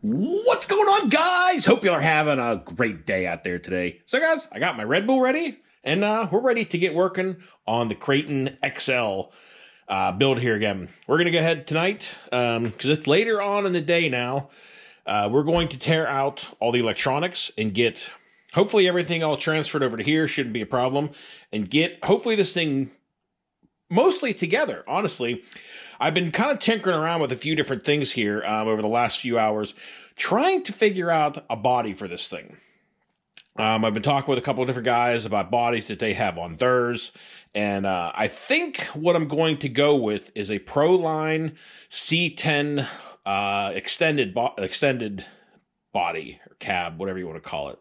What's going on, guys? Hope y'all are having a great day out there today. So, guys, I got my Red Bull ready, and we're ready to get working on the KRATON XL build here again. We're going to go ahead tonight, because it's later on in the day now. We're going to tear out all the electronics and get, hopefully, everything all transferred over to here. Shouldn't be a problem. And get, hopefully, this thing mostly together, honestly. I've been kind of tinkering around with a few different things here over the last few hours, trying to figure out a body for this thing. I've been talking with a couple of different guys about bodies that they have on theirs, and I think what I'm going to go with is a Proline C10 extended body or cab, whatever you want to call it,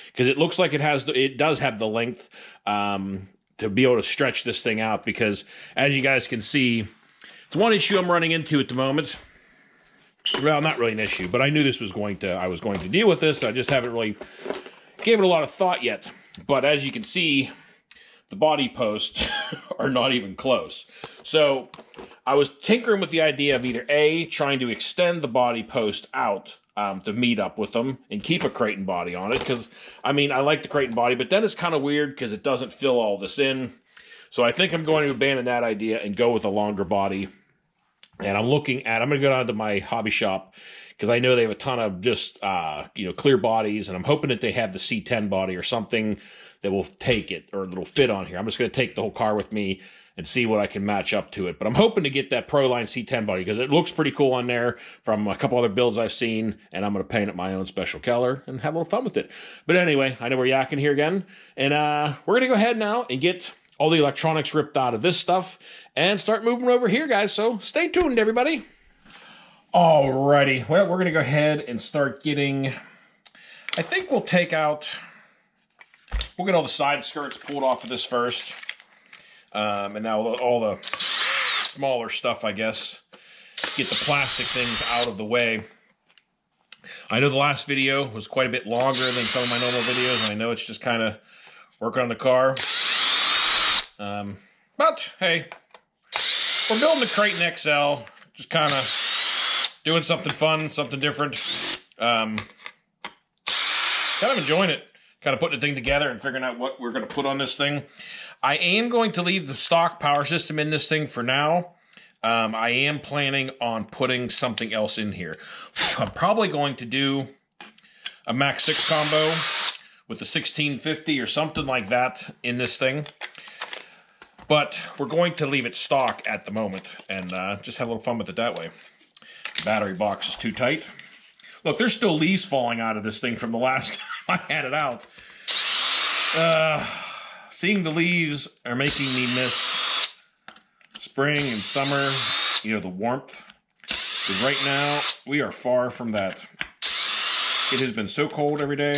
because it looks like it does have the length to be able to stretch this thing out. Because as you guys can see, it's one issue I'm running into at the moment. Well, not really an issue, but I knew I was going to deal with this. I just haven't really gave it a lot of thought yet. But as you can see, the body posts are not even close. So I was tinkering with the idea of either A, trying to extend the body post out to meet up with them and keep a KRATON body on it. Because, I mean, I like the KRATON body, but then it's kind of weird because it doesn't fill all this in. So I think I'm going to abandon that idea and go with a longer body. And I'm going to go down to my hobby shop because I know they have a ton of just, clear bodies. And I'm hoping that they have the C10 body or something that will take it or that'll fit on here. I'm just going to take the whole car with me and see what I can match up to it. But I'm hoping to get that Proline C10 body because it looks pretty cool on there from a couple other builds I've seen. And I'm going to paint it my own special color and have a little fun with it. But anyway, I know we're yakking here again. And we're going to go ahead now and get all the electronics ripped out of this stuff and start moving over here, guys. So stay tuned, everybody. Alrighty. Well, we're going to go ahead and start getting, I think we'll get all the side skirts pulled off of this first. And now all the smaller stuff, I guess, get the plastic things out of the way. I know the last video was quite a bit longer than some of my normal videos, and I know it's just kind of working on the car. But hey, we're building the KRATON XL, just kind of doing something fun, something different. Kind of enjoying it, kind of putting the thing together and figuring out what we're going to put on this thing. I am going to leave the stock power system in this thing for now. I am planning on putting something else in here. I'm probably going to do a Max 6 combo with the 1650 or something like that in this thing. But we're going to leave it stock at the moment and just have a little fun with it that way. The battery box is too tight. Look, there's still leaves falling out of this thing from the last time I had it out. Seeing the leaves are making me miss spring and summer, the warmth. Because right now, we are far from that. It has been so cold every day.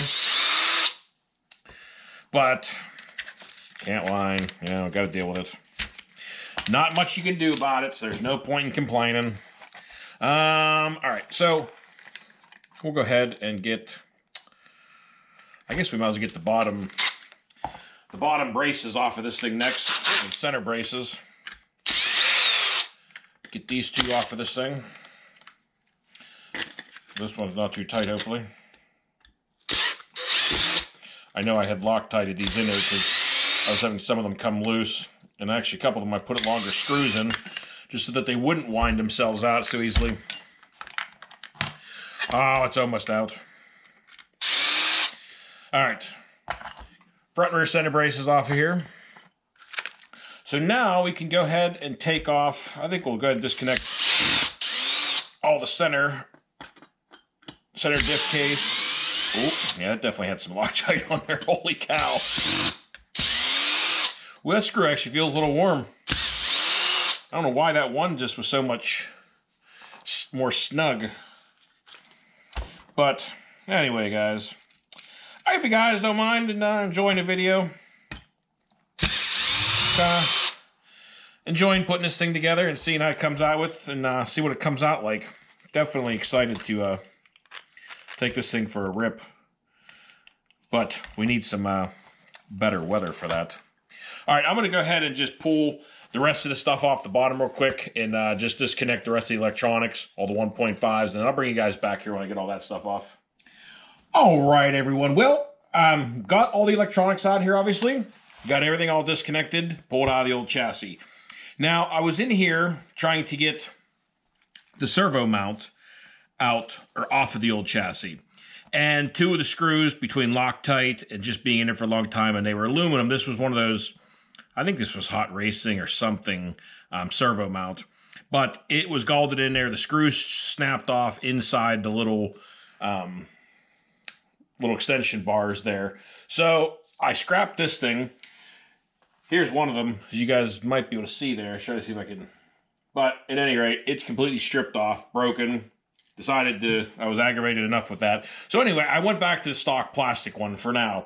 But can't whine, got to deal with it. Not much you can do about it, so there's no point in complaining. All right, so we'll go ahead and get, I guess we might as well get the bottom braces off of this thing next, the center braces. Get these two off of this thing. This one's not too tight, hopefully. I know I had Loctited these in there because I was having some of them come loose, and actually a couple of them I put longer screws in just so that they wouldn't wind themselves out so easily. Oh, it's almost out. All right. Front and rear center braces off of here. So now we can go ahead and take off, I think we'll go ahead and disconnect all the center diff case. Oh, yeah, that definitely had some Loctite on there. Holy cow. Well, that screw actually feels a little warm. I don't know why that one just was so much more snug. But anyway, guys, I hope you guys don't mind and enjoying the video. Enjoying putting this thing together and seeing how it comes out with and see what it comes out like. Definitely excited to take this thing for a rip. But we need some better weather for that. All right, I'm going to go ahead and just pull the rest of the stuff off the bottom real quick and just disconnect the rest of the electronics, all the 1.5s, and then I'll bring you guys back here when I get all that stuff off. All right, everyone. Well, got all the electronics out here, obviously. Got everything all disconnected, pulled out of the old chassis. Now, I was in here trying to get the servo mount out or off of the old chassis. And two of the screws between Loctite and just being in there for a long time, and they were aluminum. This was one of those, I think this was Hot Racing or something, servo mount. But it was galled in there. The screws snapped off inside the little extension bars there. So I scrapped this thing. Here's one of them, as you guys might be able to see there. I'll try to see if I can. But at any rate, it's completely stripped off, broken. I was aggravated enough with that. So anyway, I went back to the stock plastic one for now.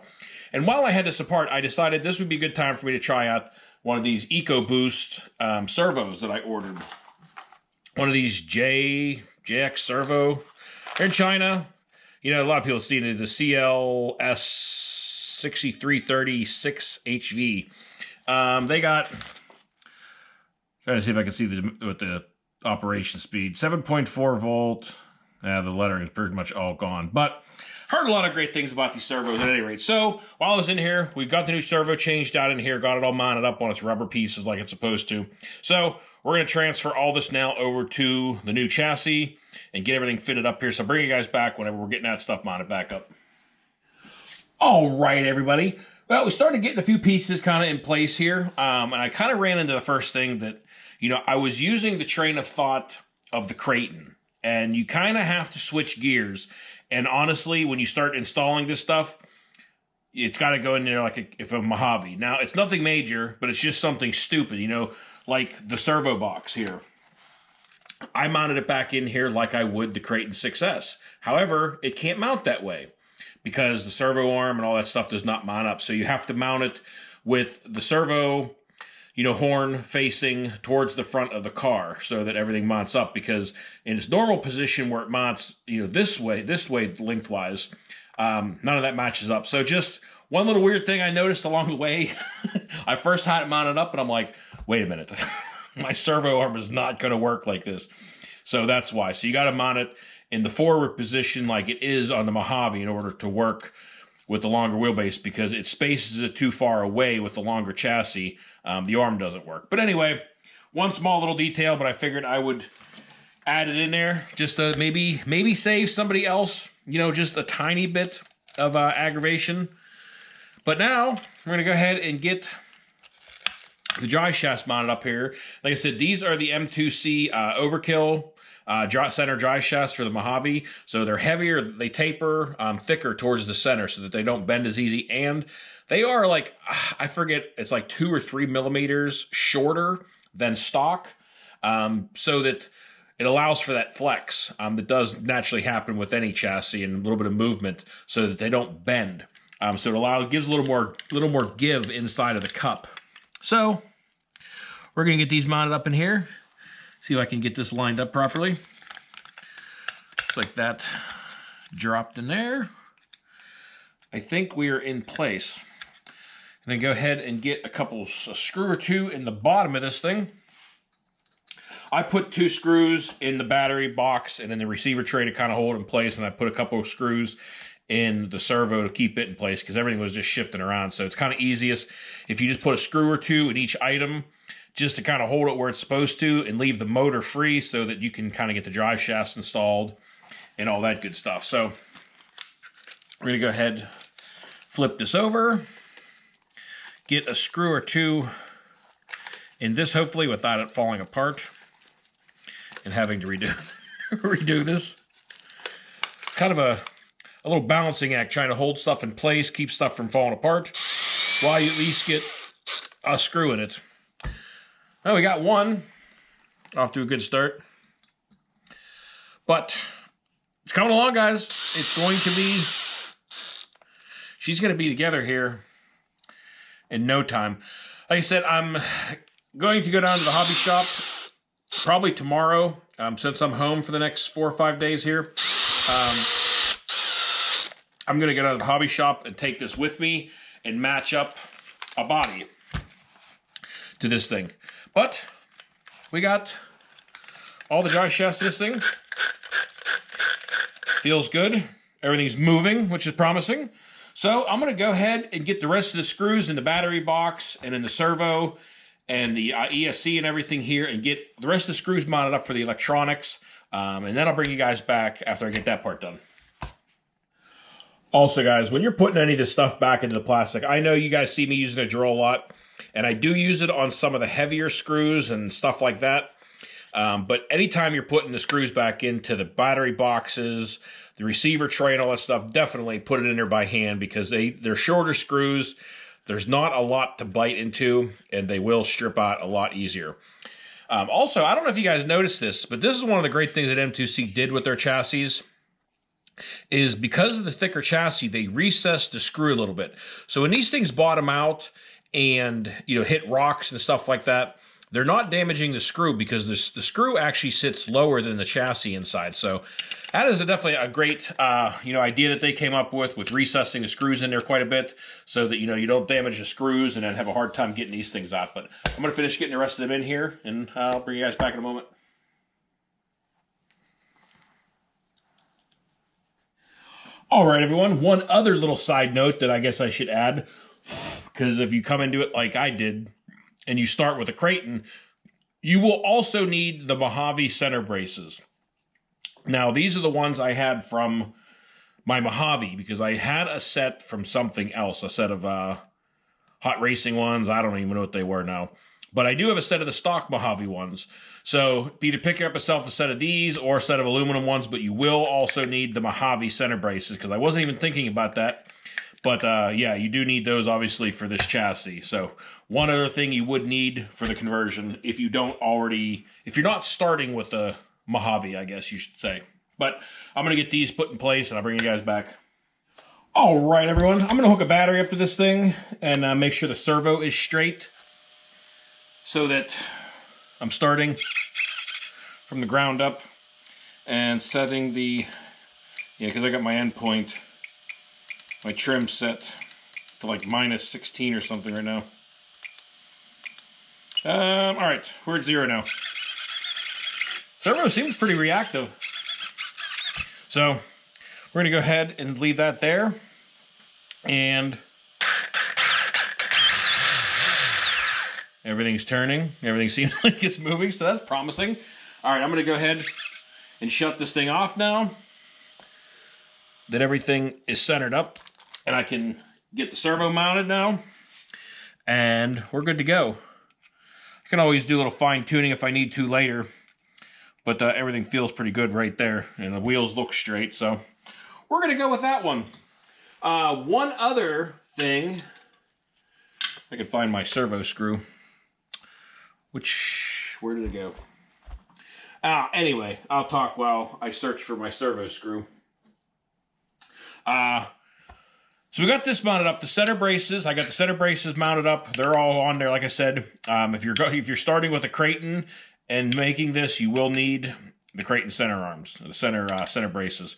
And while I had this apart, I decided this would be a good time for me to try out one of these EcoBoost servos that I ordered. One of these JX servo. They're in China. You know, a lot of people see it, the CLS 6336HV. They got, trying to see if I can see what the operation speed, 7.4 volt. The lettering is pretty much all gone, but heard a lot of great things about these servos at any rate. So while I was in here, we got the new servo changed out in here, got it all mounted up on its rubber pieces like it's supposed to. So we're going to transfer all this now over to the new chassis and get everything fitted up here. So I'll bring you guys back whenever we're getting that stuff mounted back up. All right, everybody. Well, we started getting a few pieces kind of in place here, and I kind of ran into the first thing that, you know, I was using the train of thought of the KRATON, and you kind of have to switch gears. And honestly, when you start installing this stuff, it's got to go in there like if a Mojave. Now, it's nothing major, but it's just something stupid, you know, like the servo box here. I mounted it back in here like I would the KRATON 6S. However, it can't mount that way because the servo arm and all that stuff does not mount up. So you have to mount it with the servo, you know, horn facing towards the front of the car so that everything mounts up, because in its normal position where it mounts, you know, this way lengthwise, none of that matches up. So just one little weird thing I noticed along the way, I first had it mounted up and I'm like, wait a minute, my servo arm is not going to work like this. So that's why. So you got to mount it in the forward position like it is on the Mojave in order to work with the longer wheelbase, because it spaces it too far away with the longer chassis. The arm doesn't work. But anyway, one small little detail, but I figured I would add it in there just to maybe save somebody else, you know, just a tiny bit of aggravation. But now we're going to go ahead and get the drive shafts mounted up here. Like I said, these are the M2C Overkill center drive shafts for the Mojave. So they're heavier, they taper thicker towards the center so that they don't bend as easy. And they are like, I forget, it's like 2 or 3 millimeters shorter than stock, so that it allows for that flex that does naturally happen with any chassis and a little bit of movement so that they don't bend. So it gives a little more give inside of the cup. So we're going to get these mounted up in here. See if I can get this lined up properly. Looks like that dropped in there. I think we are in place. And then go ahead and get a screw or two in the bottom of this thing. I put 2 screws in the battery box and in the receiver tray to kind of hold it in place, and I put a couple of screws in the servo to keep it in place because everything was just shifting around. So it's kind of easiest if you just put a screw or two in each item just to kind of hold it where it's supposed to and leave the motor free so that you can kind of get the drive shafts installed and all that good stuff. So we're going to go ahead, flip this over, get a screw or two in this, hopefully without it falling apart and having to redo this. Kind of a little balancing act, trying to hold stuff in place, keep stuff from falling apart, while you at least get a screw in it. Well, we got one. Off to a good start. But it's coming along, guys. It's going to be... She's going to be together here in no time. Like I said, I'm going to go down to the hobby shop probably tomorrow, since I'm home for the next 4 or 5 days here. I'm going to go down to the hobby shop and take this with me and match up a body. to this thing. But we got all the dry shafts to this thing. Feels good. Everything's moving, which is promising. So I'm going to go ahead and get the rest of the screws in the battery box and in the servo and the ESC and everything here, and get the rest of the screws mounted up for the electronics. And then I'll bring you guys back after I get that part done. Also, guys, when you're putting any of this stuff back into the plastic, I know you guys see me using a drill a lot, and I do use it on some of the heavier screws and stuff like that. But anytime you're putting the screws back into the battery boxes, the receiver tray and all that stuff, definitely put it in there by hand, because they're shorter screws. There's not a lot to bite into, and they will strip out a lot easier. Also, I don't know if you guys noticed this, but this is one of the great things that M2C did with their chassis, is because of the thicker chassis, they recessed the screw a little bit. So when these things bottom out and hit rocks and stuff like that, they're not damaging the screw, because the screw actually sits lower than the chassis inside. So that is definitely a great idea that they came up with recessing the screws in there quite a bit, so that you don't damage the screws and then have a hard time getting these things out. But I'm going to finish getting the rest of them in here, and I'll bring you guys back in a moment. All right, everyone. One other little side note that I guess I should add, because if you come into it like I did, and you start with a KRATON, you will also need the Mojave center braces. Now, these are the ones I had from my Mojave, because I had a set from something else, a set of hot racing ones. I don't even know what they were now. But I do have a set of the stock Mojave ones. So either pick up yourself a set of these or a set of aluminum ones, but you will also need the Mojave center braces, because I wasn't even thinking about that. But yeah, you do need those obviously for this chassis. So one other thing you would need for the conversion, if you're not starting with the Mojave, I guess you should say. But I'm going to get these put in place, and I'll bring you guys back. All right, everyone. I'm going to hook a battery up to this thing and make sure the servo is straight, so that I'm starting from the ground up and setting the, because I got my end point, my trim set to like -16 or something right now. All right, we're at 0 now. Servo seems pretty reactive. So we're going to go ahead and leave that there. And everything's turning. Everything seems like it's moving, so that's promising. All right, I'm going to go ahead and shut this thing off now, that everything is centered up, and I can get the servo mounted now, and we're good to go. I can always do a little fine-tuning if I need to later, but everything feels pretty good right there, and the wheels look straight, so we're going to go with that one. One other thing, I can find my servo screw. Where did it go? Anyway, I'll talk while I search for my servo screw. So we got this mounted up. The center braces, I got the center braces mounted up. They're all on there, like I said. If you're starting with a KRATON and making this, you will need the KRATON center arms, the center braces.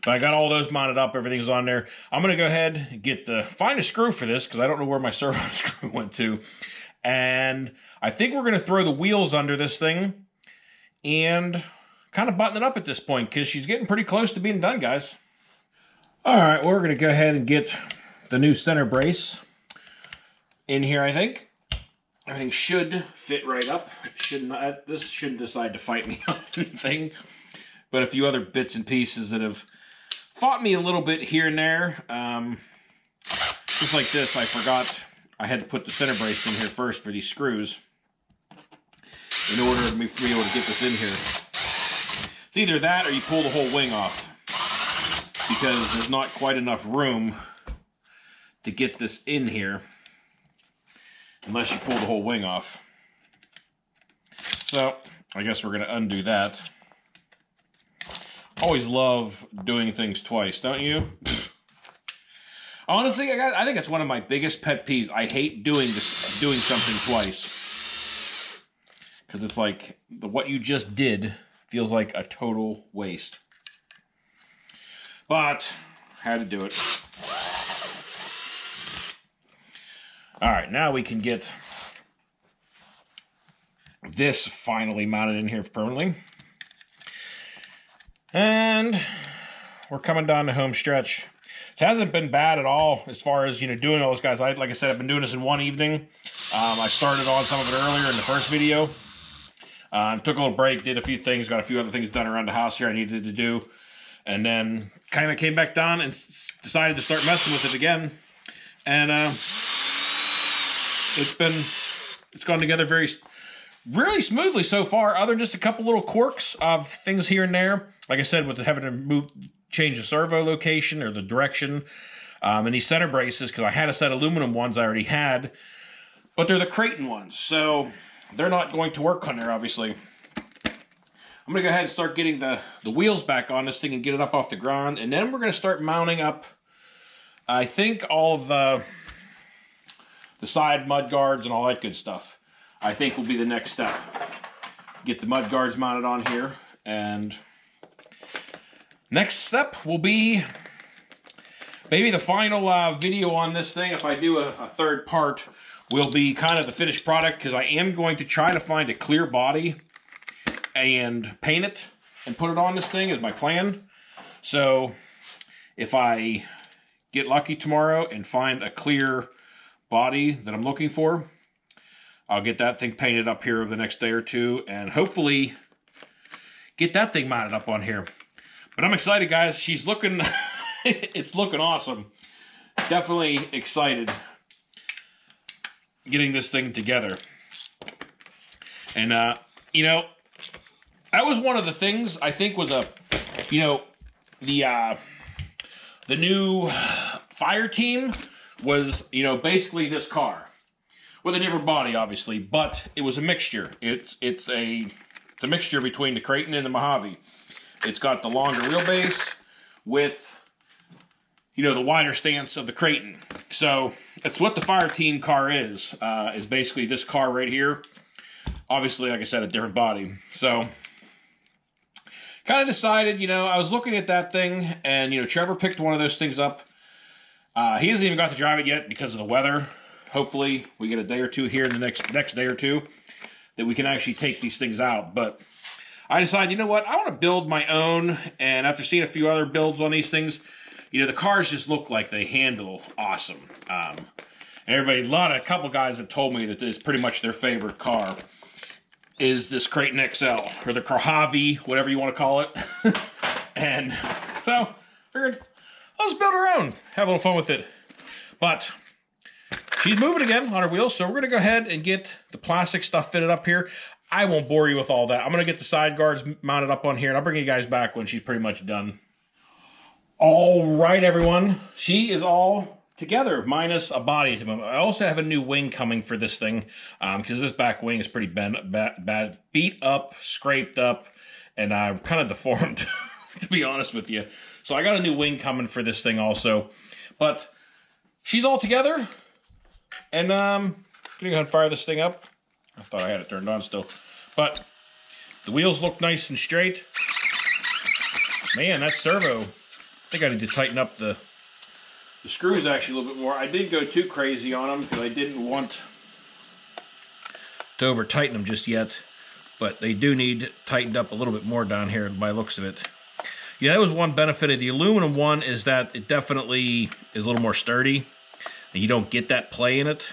But I got all those mounted up. Everything's on there. I'm going to go ahead and find a screw for this, because I don't know where my servo screw went to. And I think we're going to throw the wheels under this thing and kind of button it up at this point, because she's getting pretty close to being done, guys. All right, we're going to go ahead and get the new center brace in here, I think. Everything should fit right up. This shouldn't decide to fight me on anything, but a few other bits and pieces that have fought me a little bit here and there. Just like this, I forgot I had to put the center brace in here first for these screws in order for me to be able to get this in here. It's either that or you pull the whole wing off, because there's not quite enough room to get this in here unless you pull the whole wing off. So I guess we're going to undo that. Always love doing things twice, don't you? Honestly, I think it's one of my biggest pet peeves. I hate doing something twice, because it's like what you just did feels like a total waste. But had to do it. All right, now we can get this finally mounted in here permanently. And we're coming down the home stretch. It hasn't been bad at all as far as, doing all this, guys. Like I said, I've been doing this in one evening. I started on some of it earlier in the first video. Took a little break, did a few things, got a few other things done around the house here I needed to do. And then kind of came back down and decided to start messing with it again. And it's gone together really smoothly so far, other than just a couple little quirks of things here and there. Like I said, with having to change the servo location or the direction, and these center braces, because I had a set of aluminum ones I already had, but they're the KRATON ones, so they're not going to work on there, obviously. I'm going to go ahead and start getting the wheels back on this thing and get it up off the ground, and then we're going to start mounting up, I think, all of the side mud guards and all that good stuff. I think will be the next step. Get the mud guards mounted on here, and next step will be maybe the final video on this thing. If I do a third part, will be kind of the finished product, because I am going to try to find a clear body and paint it and put it on this thing is my plan. So if I get lucky tomorrow and find a clear body that I'm looking for, I'll get that thing painted up here over the next day or two, and hopefully get that thing mounted up on here. But I'm excited, guys. She's looking, it's looking awesome. Definitely excited getting this thing together. And, that was one of the things I think was the new fire team was, basically this car with a different body, obviously, but it was a mixture. It's a mixture between the KRATON and the Mojave. It's got the longer wheelbase with, the wider stance of the KRATON. So that's what the fire team car is basically this car right here. Obviously, like I said, a different body. So kind of decided, I was looking at that thing, and, Trevor picked one of those things up. He hasn't even got to drive it yet because of the weather. Hopefully, we get a day or two here in the next day or two that we can actually take these things out. But I decided, you know what, I want to build my own, and after seeing a few other builds on these things, the cars just look like they handle awesome. And a couple guys have told me that this is pretty much their favorite car is this KRATON XL, or the Mojave, whatever you want to call it. And so, figured, let's build our own, have a little fun with it. But she's moving again on her wheels, so we're going to go ahead and get the plastic stuff fitted up here. I won't bore you with all that. I'm going to get the side guards mounted up on here, and I'll bring you guys back when she's pretty much done. All right, everyone. She is all together, minus a body at the moment. I also have a new wing coming for this thing, because this back wing is pretty bad, beat up, scraped up, and kind of deformed, to be honest with you. So I got a new wing coming for this thing also. But she's all together, and I'm going to go ahead and fire this thing up. I thought I had it turned on still. But the wheels look nice and straight. Man, that servo, I think I need to tighten up the screws actually a little bit more. I didn't go too crazy on them because I didn't want to over tighten them just yet, but they do need tightened up a little bit more down here by the looks of it. Yeah, that was one benefit of the aluminum one, is that it definitely is a little more sturdy and you don't get that play in it,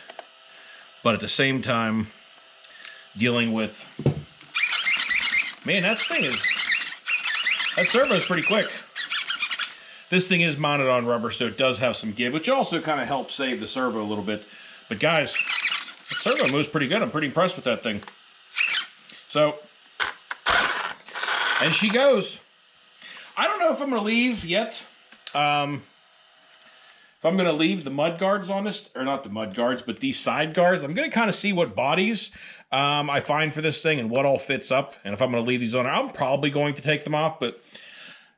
but at the same time dealing with, man, that servo is pretty quick. This thing is mounted on rubber, so it does have some give, which also kind of helps save the servo a little bit. But guys, the servo moves pretty good. I'm pretty impressed with that thing. So, and she goes. I don't know if I'm going to leave yet. If I'm going to leave the mud guards on this, or not the mud guards, but these side guards. I'm going to kind of see what bodies I find for this thing and what all fits up. And if I'm going to leave these on there, I'm probably going to take them off, but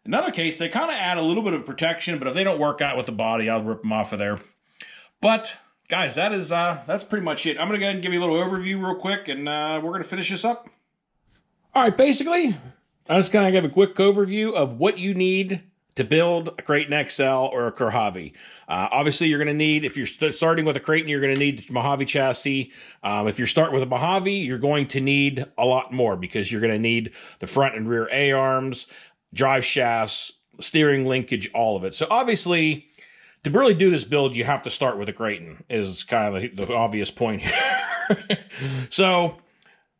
in another case, they kind of add a little bit of protection, but if they don't work out with the body, I'll rip them off of there. But, guys, that's pretty much it. I'm going to go ahead and give you a little overview real quick, and we're going to finish this up. All right, basically, I'm just going to give a quick overview of what you need to build a KRATON XL or a Mojave. Obviously, you're going to need, if you're starting with a KRATON, you're going to need the Mojave chassis. If you're starting with a Mojave, you're going to need a lot more because you're going to need the front and rear A-arms, drive shafts, steering linkage, all of it. So obviously, to really do this build, you have to start with a KRATON, is kind of the obvious point here. So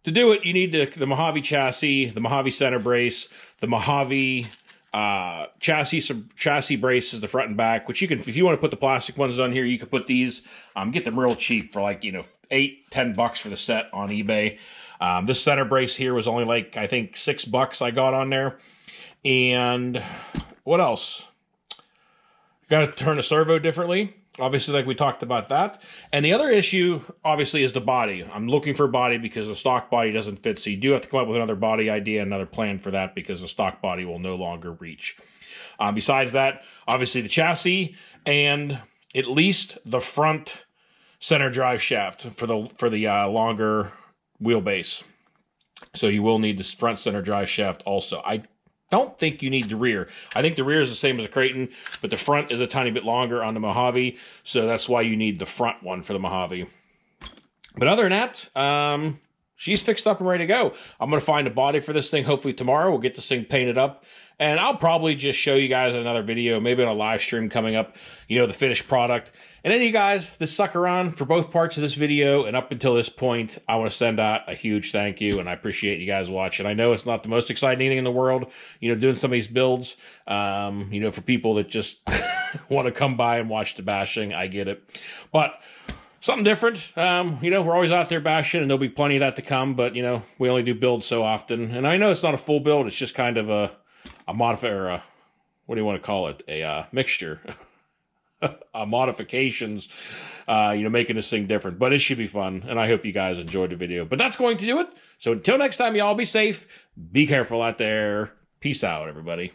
to do it, you need the Mojave chassis, the Mojave center brace, the Mojave chassis braces, the front and back, which you can, if you want to put the plastic ones on here, you can put these, get them real cheap for like, $8-10 for the set on eBay. This center brace here was only like, I think $6 I got on there. And what else? Got to turn the servo differently. Obviously, like we talked about that. And the other issue, obviously, is the body. I'm looking for a body because the stock body doesn't fit. So you do have to come up with another body idea, another plan for that because the stock body will no longer reach. Besides that, obviously the chassis and at least the front center drive shaft for the longer wheelbase. So you will need this front center drive shaft also. I don't think you need the rear. I think the rear is the same as a KRATON, but the front is a tiny bit longer on the Mojave, so that's why you need the front one for the Mojave. But other than that, she's fixed up and ready to go. I'm going to find a body for this thing hopefully tomorrow. We'll get this thing painted up, and I'll probably just show you guys another video, maybe on a live stream coming up, the finished product. And then you guys that stuck around for both parts of this video and up until this point, I want to send out a huge thank you, and I appreciate you guys watching. I know it's not the most exciting thing in the world, doing some of these builds, for people that just want to come by and watch the bashing. I get it. But something different. We're always out there bashing, and there'll be plenty of that to come, but, we only do builds so often. And I know it's not a full build. It's just kind of a modifier, or what do you want to call it? A mixture. Modifications, making this thing different, but it should be fun, and I hope you guys enjoyed the video. But that's going to do it. So until next time, y'all be safe, be careful out there. Peace out, everybody.